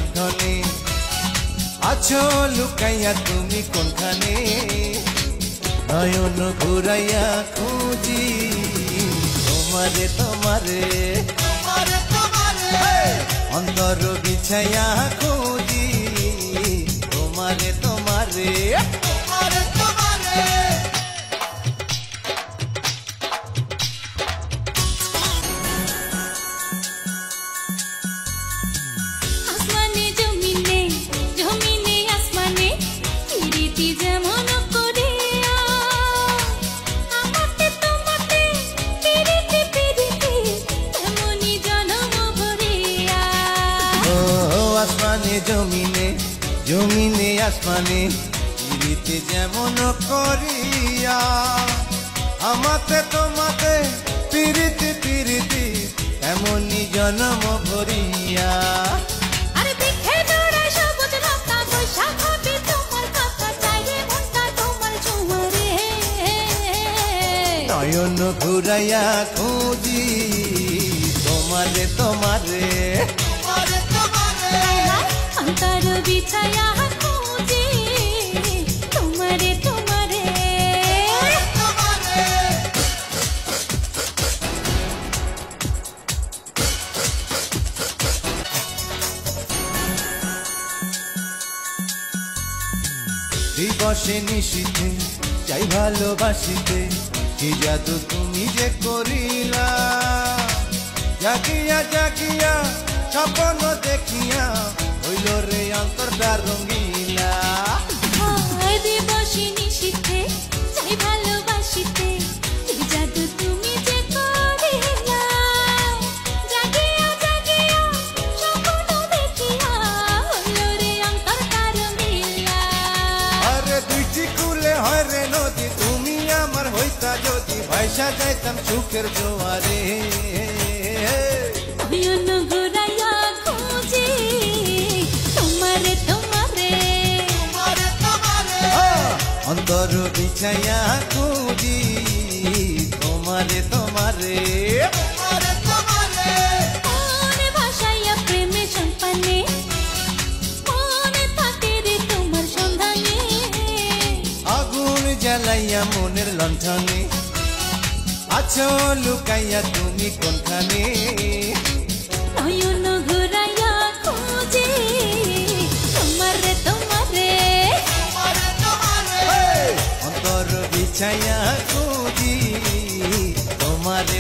লণ্ঠনে আছো লুকাইয়া তুমি কোনখানে নয়ন ঘুরাইয়া খুঁজি তোমারে তোমারে অন্তর বিছাইয়া খুঁজি তোমারে তোমারে জমিনে জমিনে আসমানে পিরিতি যেমন করিয়া আমাতে তোমাতে পিরিতি পিরিতি এমনই জন্ম ভরিয়া আরে দেখে দৌড়াই সবুজ লতা বৈশাখ হবে তোমার কথা চাইরে মনটা তোমার ছোঁয়ারে নয়ন ঘুরাইয়া খুঁজি তোমারে তোমারে অন্তর বিছায়া খুঁজি তোমারে তোমারে দিবসে নিশীথে চাই ভালোবাসিতে কি জাদু তুমি যে করিলা জাগিয়া জাগিয়া স্বপ্ন দেখিয়া হইল রে অন্তরটা রঙ্গিলা দিবসে নিশীথে চাই ভালোবাসিতে কি জাদু তুমি যে করিলা জাগিয়া জাগিয়া স্বপ্ন দেখিয়া হইল রে অন্তরটা রঙ্গিলা আরে দুইটি কুলে হয় রে নদী তুমি আমার হইতা যদি ভাইসা যাইতাম সুখের জোয়ারে নয়ন ঘুরাইয়া খুঁজি তোমারে তোমারে অন্তর বিছাইয়া খুঁজি তোমারে তোমারে মনে ভাসাইয়া প্রেমে সম্পানে মনে থাকে রে তোমার সন্ধানে আগুন জ্বালাইয়া মনের লণ্ঠনে আছো লুকাইয়া তুমি কোনখানে নয়ন ঘুরাইয়া খুঁজি তোমারে তোমারে অন্তর বিছাইয়া খুঁজি তোমারে